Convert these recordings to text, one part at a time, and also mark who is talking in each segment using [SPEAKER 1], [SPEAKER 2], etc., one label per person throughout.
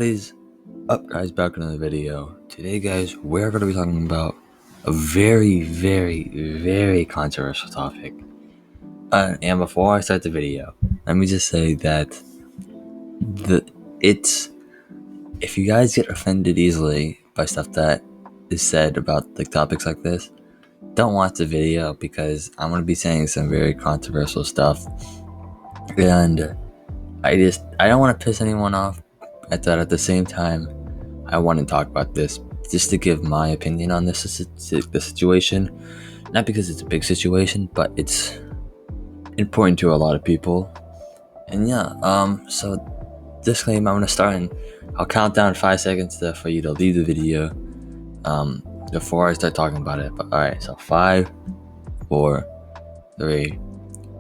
[SPEAKER 1] is up, guys? Back in another video. Today, guys, we're going to be talking about a very, very, very controversial topic. And before I start the video, let me just say that if you guys get offended easily by stuff that is said about like topics like this, don't watch the video because I'm going to be saying some very controversial stuff, and I don't want to piss anyone off. At the same time, I want to talk about this just to give my opinion on the situation. Not because it's a big situation, but it's important to a lot of people. And so disclaimer, I'm gonna start and I'll count down 5 seconds for you to leave the video before I start talking about it. But alright, so 5, 4, 3,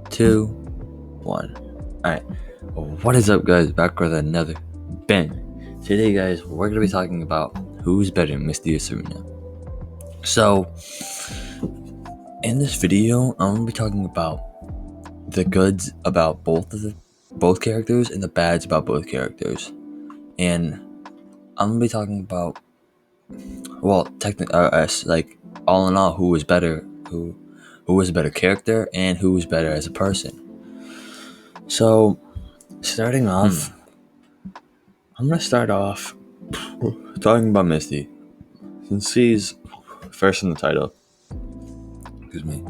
[SPEAKER 1] 2, 1. Alright, what is up, guys? Back with another bang. Today, guys, we're gonna be talking about who's better, Misty or Serena. So in this video, I'm gonna be talking about the goods about both characters and the bads about both characters. And I'm gonna be talking about, well, technically, like all in all, who was better, who was a better character, and who was better as a person. So starting off, I'm gonna start off talking about Misty, since she's first in the title. Excuse me.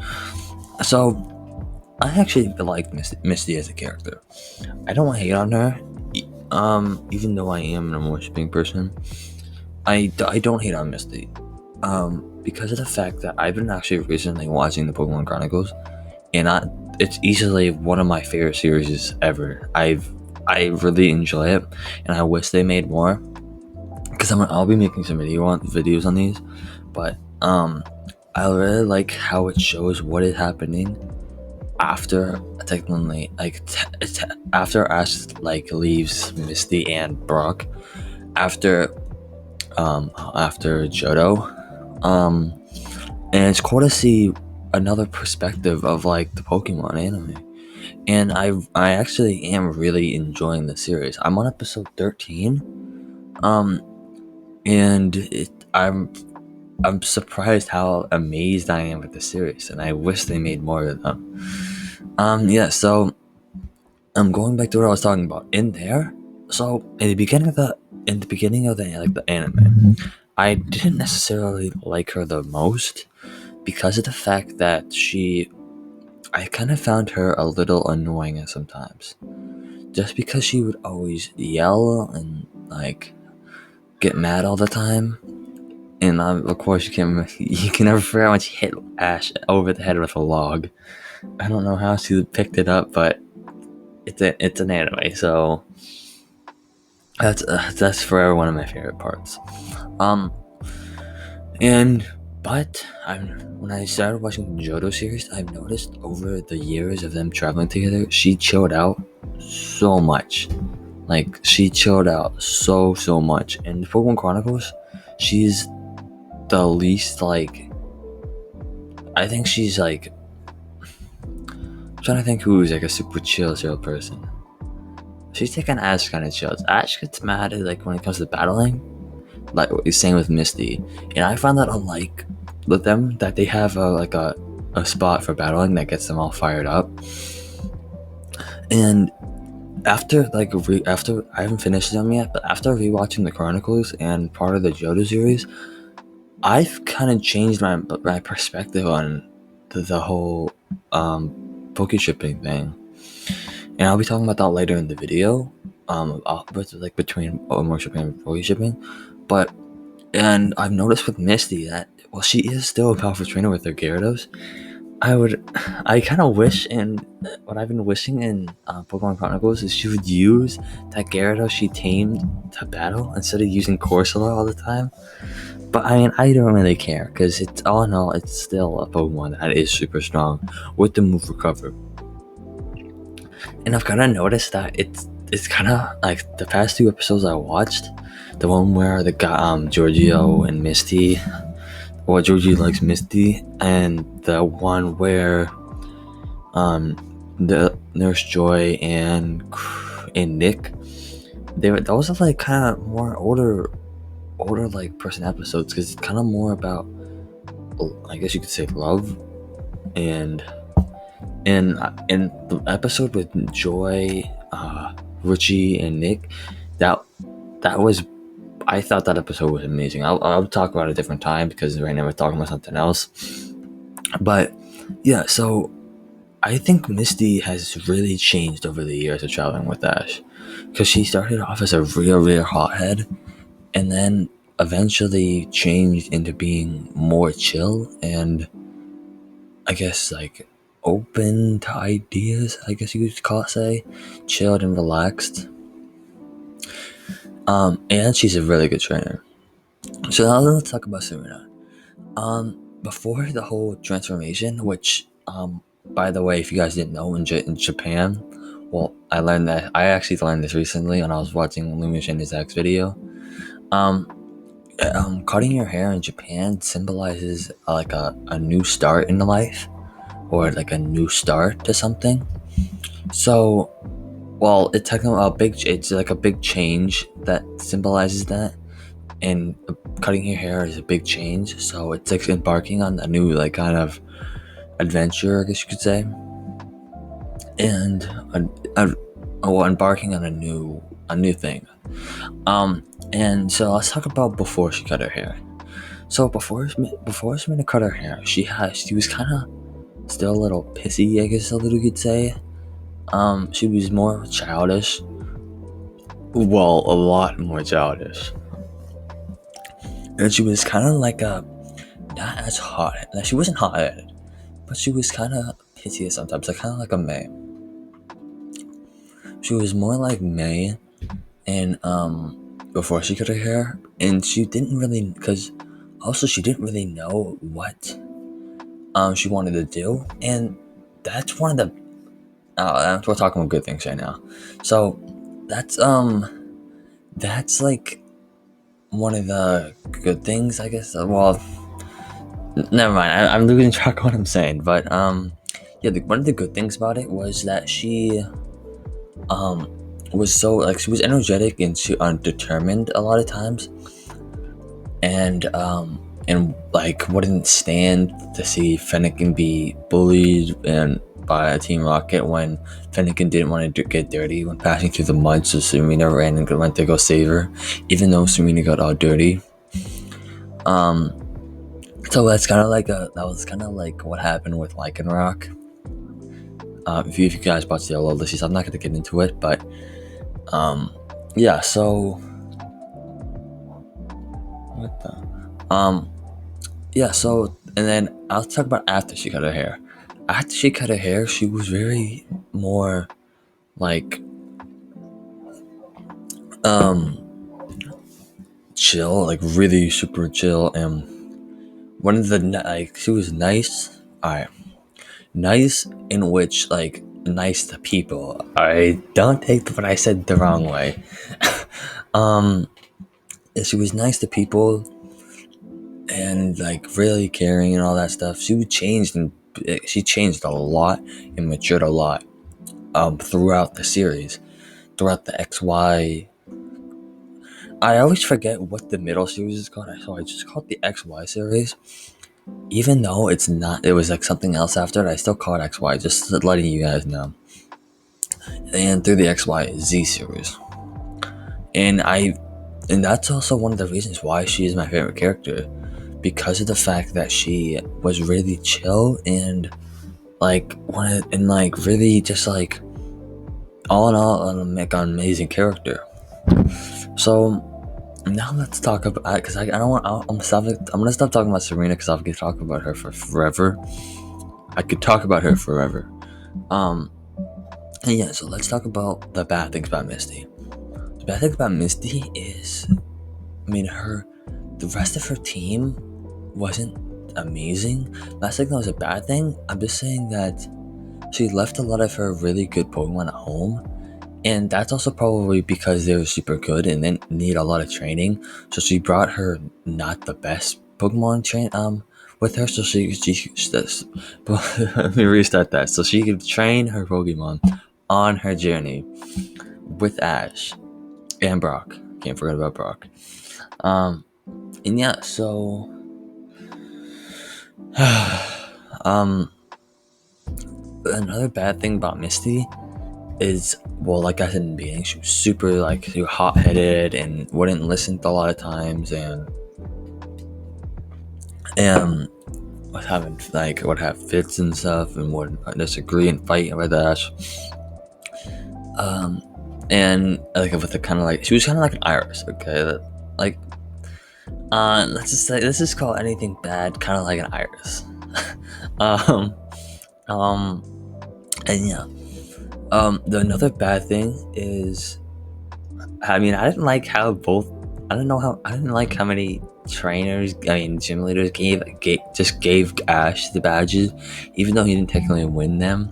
[SPEAKER 1] So I actually like Misty as a character. I don't hate on her, even though I am an amourshipping person. I don't hate on Misty, because of the fact that I've been actually recently watching the Pokemon Chronicles, and it's easily one of my favorite series ever. I really enjoy it, and I wish they made more, because I'll be making some videos on these. But I really like how it shows what is happening after technically after Ash leaves Misty and Brock, after Johto, and it's cool to see another perspective of the Pokemon anime. And I actually am really enjoying the series. I'm on episode 13, and I'm surprised how amazed I am with the series, and I wish they made more of them. So I'm going back to what I was talking about in there. So in the beginning of the anime, I didn't necessarily like her the most because of the fact that I kind of found her a little annoying at sometimes, just because she would always yell and get mad all the time. And of course, you can never figure out when she hit Ash over the head with a log. I don't know how she picked it up, but it's an anime, so that's forever one of my favorite parts. When I started watching the Johto series, I've noticed over the years of them traveling together, she chilled out so much. She chilled out so much. In the Pokemon Chronicles, she's the least I think she's I'm trying to think who's a super chill person. She's an Ash kind of chill. Ash gets mad when it comes to battling, same with Misty. And I found that unlike with them, that they have a spot for battling that gets them all fired up. And after after I haven't finished them yet, but after rewatching the Chronicles and part of the Johto series, I've kind of changed my perspective on the whole pokeshipping thing, and I'll be talking about that later in the video. Between amourshipping and pokeshipping, and I've noticed with Misty that while she is still a powerful trainer with her Gyarados, I kind of wish, and what I've been wishing in Pokemon Chronicles is she would use that Gyarados she tamed to battle instead of using Corsola all the time. But I don't really care, because it's all in all, it's still a Pokemon that is super strong with the move Recover. And I've kind of noticed that it's kind of the past 2 episodes I watched, the one where the guy Giorgio and Misty, or Giorgio likes Misty, and the one where the Nurse Joy and Nick those are like kind of more older like person episodes, because it's kind of more about, I guess you could say, love. And in the episode with Joy, Richie, and Nick, that was, I thought that episode was amazing. I'll talk about it a different time because right now we're talking about something else. But yeah, so I think Misty has really changed over the years of traveling with Ash, because she started off as a real hothead, and then eventually changed into being more chill and, I guess, like, open to ideas, I guess you could say, chilled and relaxed. And she's a really good trainer. So now let's talk about Serena. Before the whole transformation, which, by the way, if you guys didn't know, in Japan, well, I actually learned this recently when I was watching Lumish and Isaac's video. Um, Cutting your hair in Japan symbolizes like a new start in life, or like a new start to something. So, well, it's like a big change that symbolizes that, and cutting your hair is a big change. So it's like embarking on a new, like, kind of adventure, I guess you could say, and embarking on a new thing. And so let's talk about before she cut her hair. So before Serena cut her hair, she was kind of still a little pissy, I guess you could say. She was more childish. Well, a lot more childish. And she was kind of like not as hot. She wasn't hot-headed, but she was kind of pissy sometimes, like kind of like a May. She was more like May, and before she cut her hair, and she didn't really, because also she didn't really know what she wanted to do, and that's one of the we're talking about good things right now. So that's like one of the good things, I guess. Well, never mind. I'm losing track of what I'm saying, but yeah, one of the good things about it was that she was so, like, she was energetic and she determined a lot of times, and like wouldn't stand to see Fennekin be bullied and by Team Rocket when Fennekin didn't want to get dirty when passing through the mud, so Serena ran and went to go save her, even though Serena got all dirty. So that's kind of like that was kind of like what happened with Lycanroc. If you guys watch the Yellow Lisies, I'm not going to get into it, but yeah, so what the yeah, so, and then I'll talk about after she cut her hair. After she cut her hair, she was very more like chill, like really super chill, and one of the, like, she was nice. Alright. Nice in which, like, nice to people. I don't take what I said the wrong way. She was nice to people and, like, really caring and all that stuff. She changed a lot and matured a lot throughout the series, throughout the XY. I always forget what the middle series is called, so I just call it the XY series. Even though it's not, it was like something else after it, I still call it XY, just letting you guys know. And through the XYZ series. And that's also one of the reasons why she is my favorite character, because of the fact that she was really chill and like really just like all in all an amazing character. So now let's talk about, because I don't want, I'm gonna stop talking about Serena because I could talk about her for forever. And yeah, so let's talk about the bad things about Misty. The bad thing about Misty is, the rest of her team wasn't amazing. Not saying that was a bad thing. I'm just saying that she left a lot of her really good Pokemon at home, and that's also probably because they were super good and didn't need a lot of training. So she brought her not the best Pokemon with her, so she let me restart that. So she could train her Pokemon on her journey with Ash. and Brock. Can't forget about Brock. And yeah, so another bad thing about Misty is, well, like I said in the beginning, she was super like hot-headed and wouldn't listen a lot of times, and would have fits and stuff, and would disagree and fight over that. And like with the kind of like, she was kind of like an Iris, okay, like let's just call anything bad kind of like an Iris. um and yeah, the another bad thing is, I mean, I didn't like how I didn't like how many gym leaders gave Ash the badges, even though he didn't technically win them.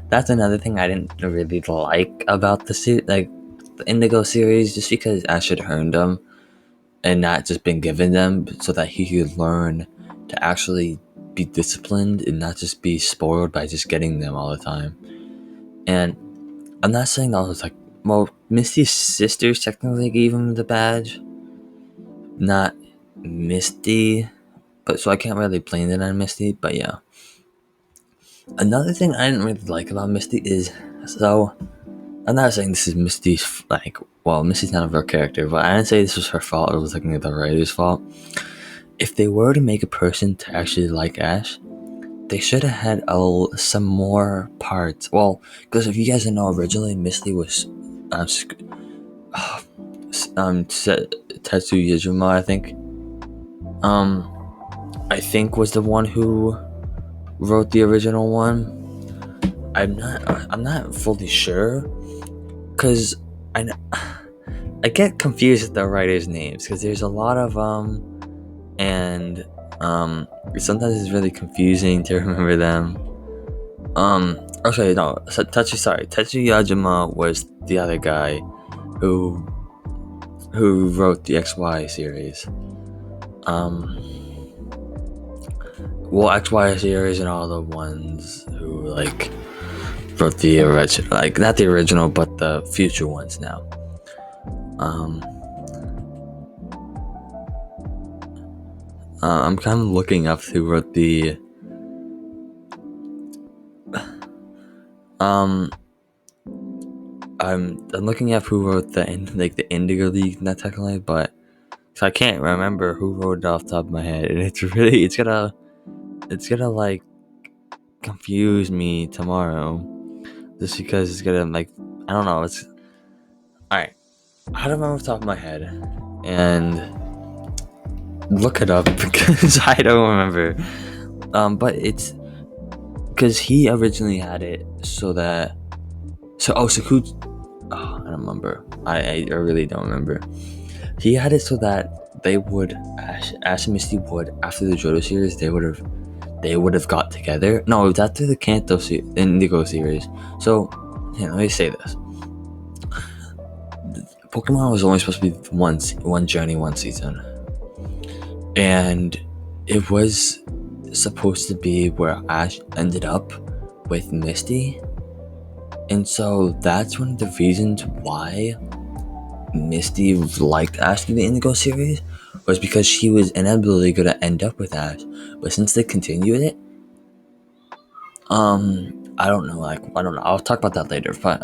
[SPEAKER 1] That's another thing I didn't really like about the Indigo series, just because Ash had earned them and not just been given them, so that he could learn to actually be disciplined and not just be spoiled by just getting them all the time. And I'm not saying that I was like, well, Misty's sisters technically gave him the badge, not Misty, but so I can't really blame it on Misty. But yeah, another thing I didn't really like about Misty is, so I'm not saying this is Misty's Misty's not a real character, but I didn't say this was her fault. It was like the writer's fault. If they were to make a person to actually like Ash, they should have had some more parts. Well, because if you guys don't know, originally Misty was Tetsuyajima, I think was the one who wrote the original one. I'm not fully sure, because I get confused with the writers' names, because there's a lot of and sometimes it's really confusing to remember them. Tetsuyajima was the other guy who wrote the XY series. XY series and all the ones who wrote the original, not the original, but the future ones now. I'm kind of looking up who wrote the I'm looking up who wrote the Indigo League, not technically, but so I can't remember who wrote it off the top of my head, and it's gonna confuse me tomorrow, just because it's gonna I don't know. It's alright. I don't remember off the top of my head, and look it up because I don't remember. But it's because he originally had it so that who? I don't remember. I really don't remember. He had it so that they would Ash and Misty would, after the Johto series, they would have got together. No, it was after the Indigo series. So let me say this: Pokemon was only supposed to be one journey, one season, and it was supposed to be where Ash ended up with Misty. And so that's one of the reasons why Misty liked Ash in the Indigo series, was because she was inevitably going to end up with Ash. But since they continued it, I don't know. I'll talk about that later. But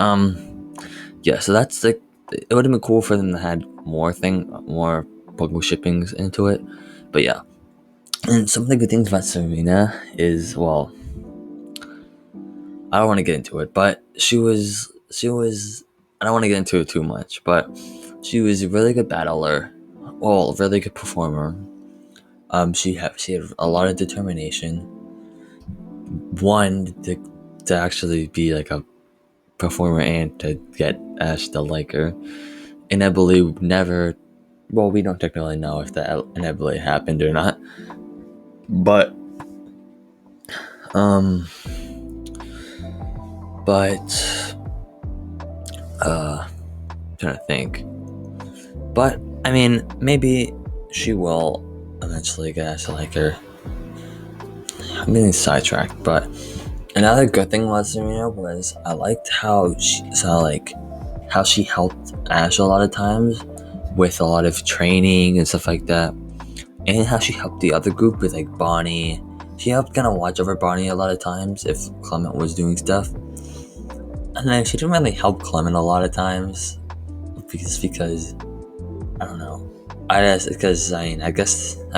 [SPEAKER 1] yeah. So that's it would have been cool for them to have more Pokemon shippings into it. But yeah, and some of the good things about Serena is, well, I don't want to get into it, but she was. I don't want to get into it too much, but she was a really good battler, well, really good performer. She had a lot of determination. One, to actually be like a performer and to get Ash to like her. Inevitably never. Well, we don't technically know if that inevitably happened or not, but trying to think. But I mean, maybe she will eventually get Ash to like her. I'm getting sidetracked, but another good thing about Serena was I liked how how she helped Ash a lot of times with a lot of training and stuff like that, and how she helped the other group with like Bonnie. She helped kind of watch over Bonnie a lot of times if Clement was doing stuff, and then she didn't really help Clement a lot of times because I don't know. I guess because I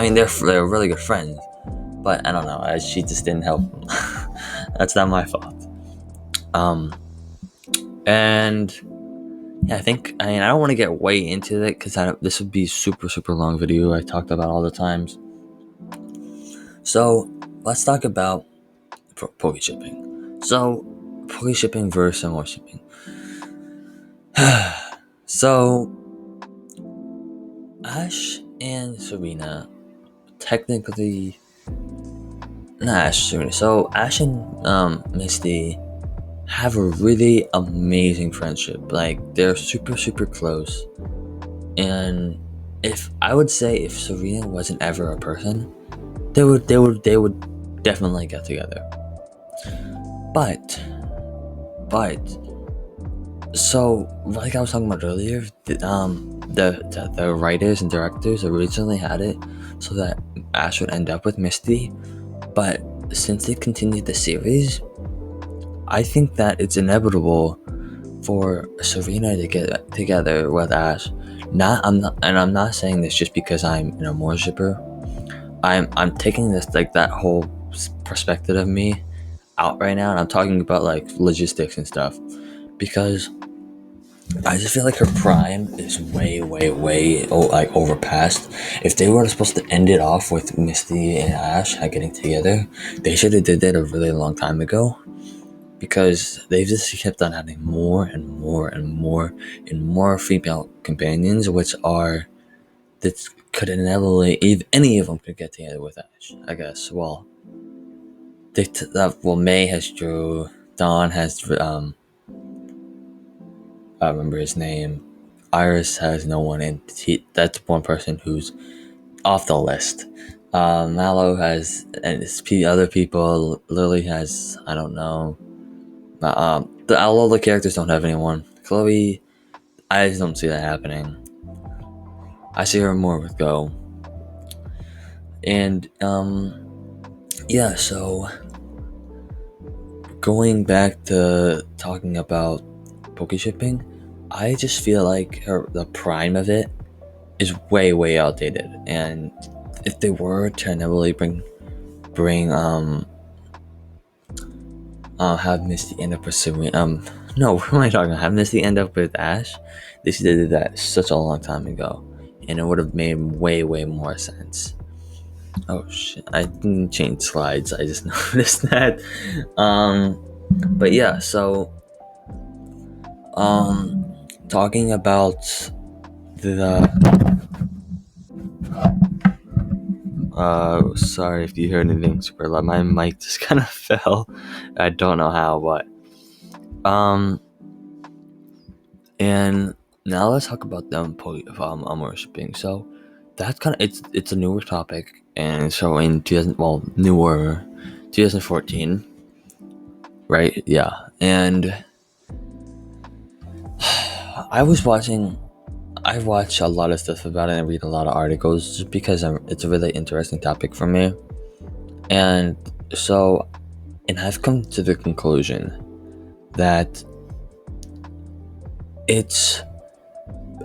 [SPEAKER 1] mean they're really good friends, but I don't know. She just didn't help. That's not my fault. And yeah, I don't want to get way into it because this would be super long video. I talked about all the times. So let's talk about pokeshipping. So pokeshipping versus amourshipping. So Ash and Serena technically not Ash and Serena. So Ash and Misty have a really amazing friendship. Like they're super close. And if Serena wasn't ever a person, they would definitely get together. But so like I was talking about earlier, the writers and directors originally had it so that Ash would end up with Misty, but since they continued the series, I think that it's inevitable for Serena to get together with Ash. I'm not saying this just because I'm an amour shipper. I'm taking this like that whole perspective of me out right now, and I'm talking about like logistics and stuff because I just feel like her prime is way like overpassed. If they were supposed to end it off with Misty and Ash getting together, they should have did that a really long time ago. Because they just kept on having more and more female companions, that could inevitably, if any of them could get together with Ash, I guess. Well, May has Drew, Dawn has I remember his name. Iris has no one, and that's one person who's off the list. Mallow has, and other people. Lily has, I don't know. All the characters don't have anyone. Chloe, I just don't see that happening. I see her more with Go. And yeah, so going back to talking about pokeshipping, I just feel like the prime of it is way outdated. And if they were to inevitably bring have Misty end up with Serena. No, what am I talking about? Have Misty end up with Ash? They should have did that such a long time ago, and it would have made way more sense. Oh shit! I didn't change slides. I just noticed that. But yeah. So, talking about the. Sorry if you heard anything super loud. My mic just kind of fell. I don't know how, but and now let's talk about them amourshipping. So that's kind of it's a newer topic, and so in 2014, right? Yeah, and I watch a lot of stuff about it and read a lot of articles just because it's a really interesting topic for me. And so, and I've come to the conclusion that it's,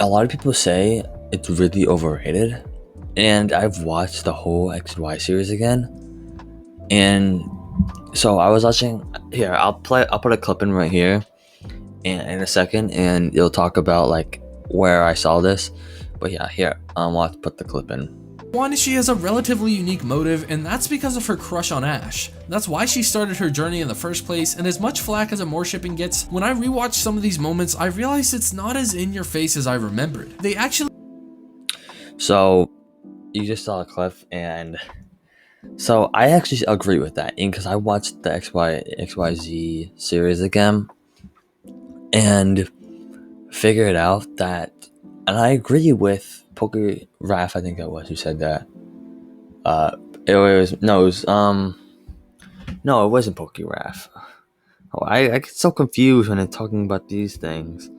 [SPEAKER 1] a lot of people say it's really overrated. And I've watched the whole XY series again. And so I was watching, here, I'll put a clip in right here in a second, and it'll talk about like where I saw this. But yeah, here, I'll have to put the clip in.
[SPEAKER 2] One, she has a relatively unique motive, and that's because of her crush on Ash. That's why she started her journey in the first place, and as much flack as amourshipping gets, when I rewatch some of these moments, I realize it's not as in your face as I remembered. They actually...
[SPEAKER 1] So, you just saw a clip, and so I actually agree with that, because I watched the XYZ series again, and figured out that, and I agree with Poker Raph, I think that was who said that. It wasn't Poker Raph. Oh, I get so confused when I'm talking about these things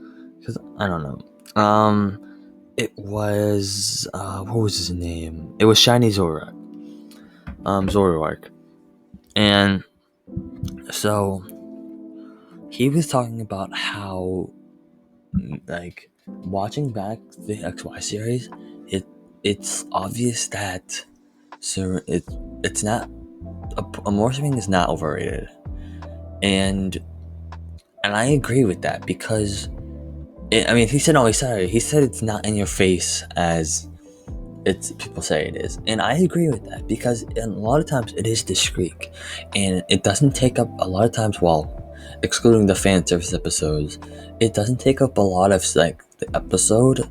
[SPEAKER 1] because I don't know. It was what was his name? It was Shiny Zoroark, and so he was talking about how, like, watching back the XY series, it's obvious that it's not amourshipping is not overrated, and I agree with that because he said he said it's not in your face as it's people say it is, and I agree with that because a lot of times it is discreet, and it doesn't take up a lot of times. Well, excluding the fan service episodes, it doesn't take up a lot of like the episode.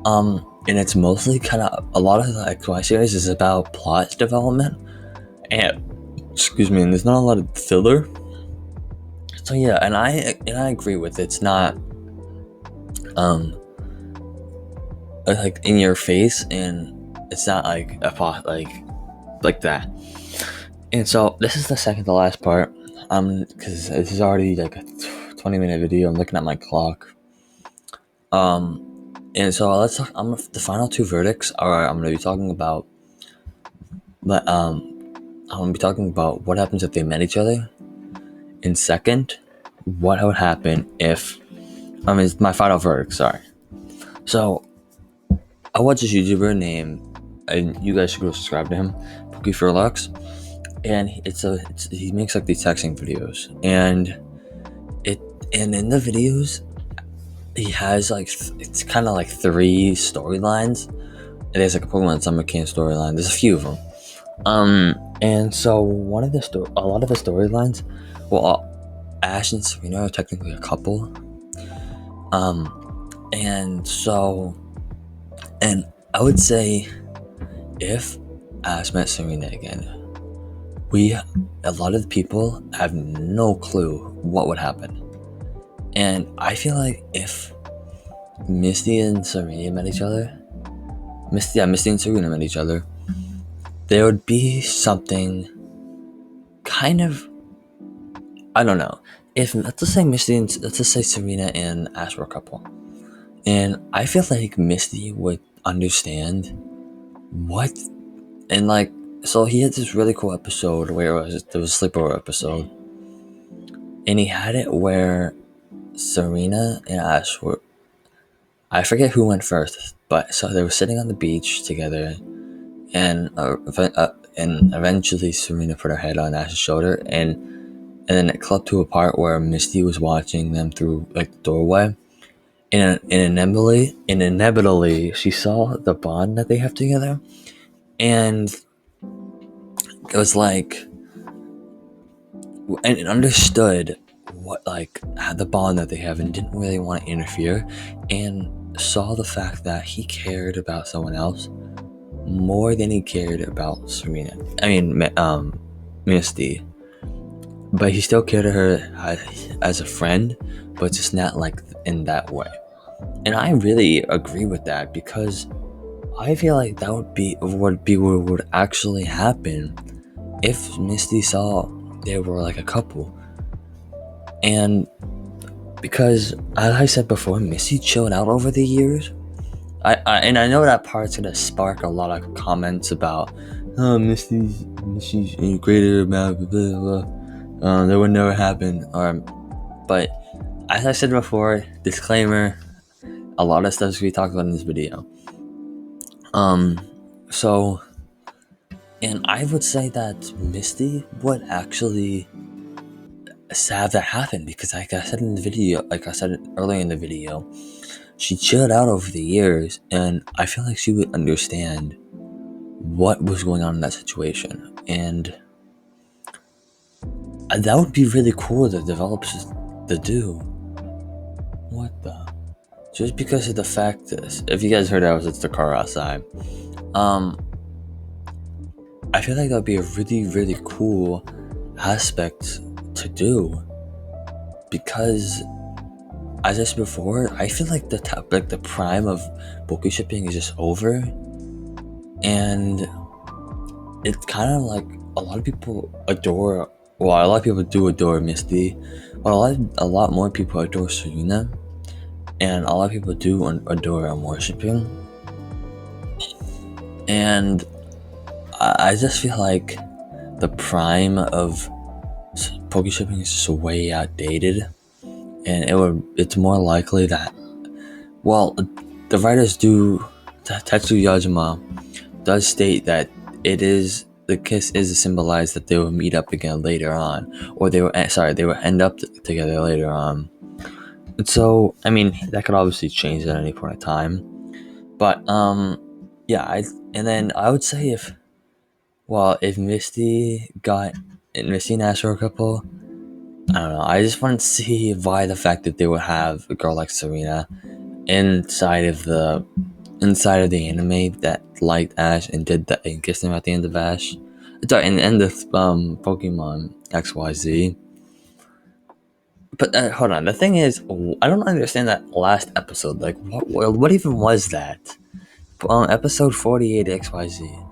[SPEAKER 1] And it's mostly kind of a lot of the XY series is about plot development, and excuse me, and there's not a lot of filler. So yeah, and I agree with it's not like in your face, and it's not like a pot like that. And so this is the second to last part, because this is already like a 20-minute video. I'm looking at my clock. And so let's talk. The final two verdicts are I'm gonna be talking about, but I'm gonna be talking about what happens if they met each other, and second, what would happen if it's my final verdict. Sorry. So I watch this YouTuber named, and you guys should go subscribe to him, Pokeshipping, and he makes like these texting videos, and in the videos he has like it's kind of like three storylines. There's like a Pokemon Summer Camp storyline. There's a few of them. And so a lot of the storylines, well, Ash and Serena are technically a couple. And I would say if Ash met Serena again, a lot of the people have no clue what would happen. And I feel like if Misty and Serena met each other, Misty and Serena met each other, there would be something kind of, I don't know. If let's just say Serena and Ash were a couple, and I feel like Misty would understand what, and like, so he had this really cool episode where there was a sleepover episode, and he had it where Serena and Ash were, I forget who went first, but so they were sitting on the beach together, and eventually Serena put her head on Ash's shoulder, and then it clipped to a part where Misty was watching them through like the doorway, and inevitably she saw the bond that they have together, and it was like, and it understood what like the bond that they have, and didn't really want to interfere, and saw the fact that he cared about someone else more than he cared about Serena. Misty. But he still cared to her as a friend, but just not like in that way. And I really agree with that because I feel like that would be what would actually happen if Misty saw they were like a couple. And because, as I said before, Misty chilled out over the years. I know that part's gonna spark a lot of comments about, oh, Misty's greater, blah blah blah blah. That would never happen. But as I said before, disclaimer: a lot of stuff we talked about in this video. So, and I would say that Misty would actually have that happen because, like I said earlier in the video, she chilled out over the years, and I feel like she would understand what was going on in that situation, and that would be really cool to developers to do. What the? Just because of the fact that, if you guys heard that, it's the car outside. I feel like that would be a really, really cool aspect to do, because as I said before, I feel like the prime of pokeshipping is just over, and it's kind of like a lot of people adore. Well, a lot of people do adore Misty, but a lot more people adore Serena. and a lot of people do adore amourshipping, and I just feel like the prime of pokeshipping is just way outdated, and it's more likely that, well, the writers do, Tetsu Yajima does state that the kiss is to symbolize that they will meet up again later on, or they will end up together later on. And so, I mean, that could obviously change at any point in time, but yeah, and then I would say if Misty and Ash were a couple, I don't know. I just want to see why the fact that they would have a girl like Serena inside of the anime that liked Ash and did that and kissed him at the end of Ash. Sorry, in the end of Pokemon XYZ. But hold on, the thing is, I don't understand that last episode. Like, what even was that? Episode 48 XYZ.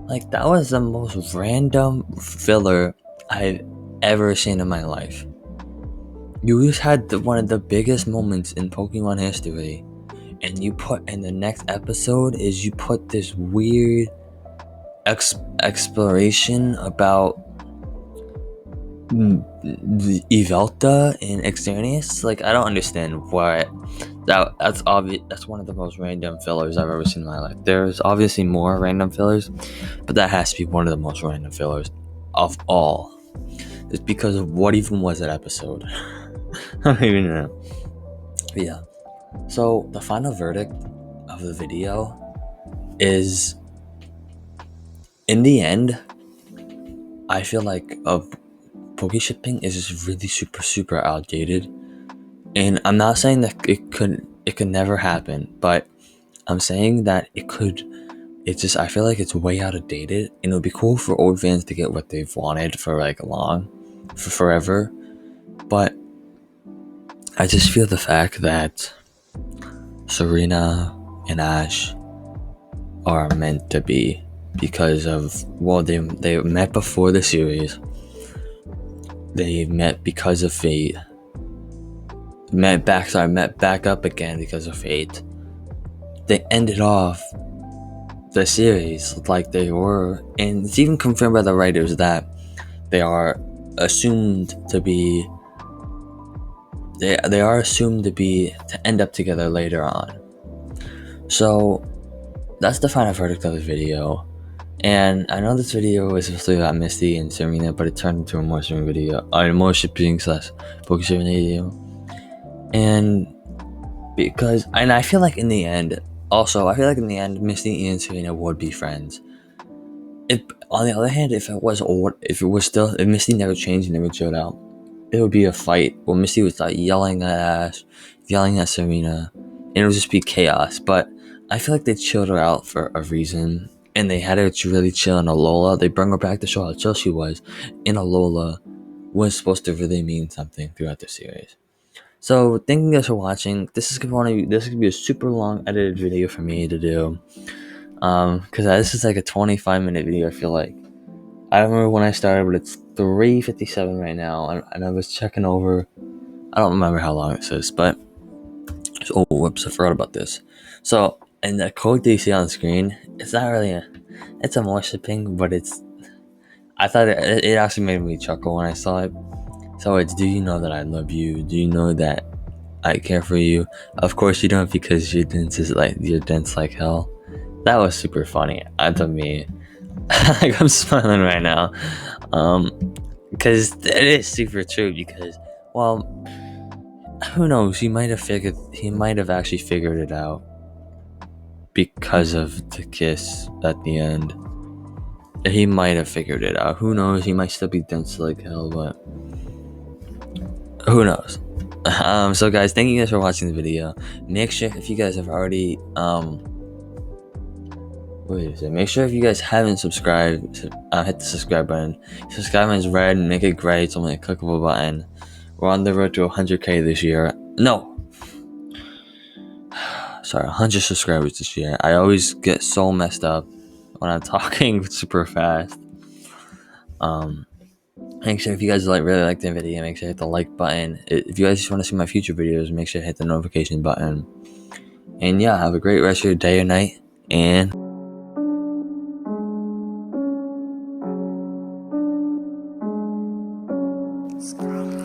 [SPEAKER 1] Like, that was the most random filler I've ever seen in my life. You just had one of the biggest moments in Pokemon history, and you put in the next episode is you put this weird exploration about the Evelta and Externius. Like, I don't understand why. That's obvious. That's one of the most random fillers I've ever seen in my life. There's obviously more random fillers, but that has to be one of the most random fillers of all. It's because of what even was that episode. I don't even know. But yeah. So the final verdict of the video is, in the end, I feel like pokeshipping is just really super outdated. And I'm not saying that it could never happen, but I'm saying that it could. It's just, I feel like it's way out of dated, and it would be cool for old fans to get what they've wanted for for forever. But I just feel the fact that Serena and Ash are meant to be because of, well, they met before the series. They met because of fate. Met back up again because of fate. They ended off the series like they were, and it's even confirmed by the writers that they are assumed to be to end up together later on. So that's the final verdict of the video. And I know this video was supposed to be about Misty and Serena, but it turned into a more shipping video, more shipping / pokeshipping video. And I feel like in the end, Misty and Serena would be friends. On the other hand, if Misty never changed and never showed out, it would be a fight where Misty was like yelling at Ash, yelling at Serena, and it would just be chaos. But I feel like they chilled her out for a reason, and they had her really chill in Alola. They bring her back to show how chill she was in Alola was supposed to really mean something throughout the series. So thank you guys for watching. This is gonna be a super long edited video for me to do, because this is like a 25-minute video. I feel like, I don't remember when I started, but it's 3:57 right now, and I was checking over. I don't remember how long it says, but whoops, I forgot about this. So, and the code that you see on the screen, it's not really it's a amourshipping, but I thought it actually made me chuckle when I saw it. So it's, do you know that I love you? Do you know that I care for you? Of course you don't, because you're dense like hell. That was super funny to me. Like, I'm smiling right now, because it is super true. Because, well, who knows? He might have actually figured it out because of the kiss at the end. He might have figured it out. Who knows? He might still be dense like hell, but who knows? So guys, thank you guys for watching the video. Make sure, if you guys have already make sure if you guys haven't subscribed, hit the subscribe button. Subscribe button is red, and make it gray. It's only a clickable button. We're on the road to 100k this year. No, sorry, 100 subscribers this year. I always get so messed up when I'm talking super fast. Make sure if you guys really like the video, make sure to hit the like button. If you guys just want to see my future videos, make sure to hit the notification button. And yeah, have a great rest of your day or night. And
[SPEAKER 3] Scream.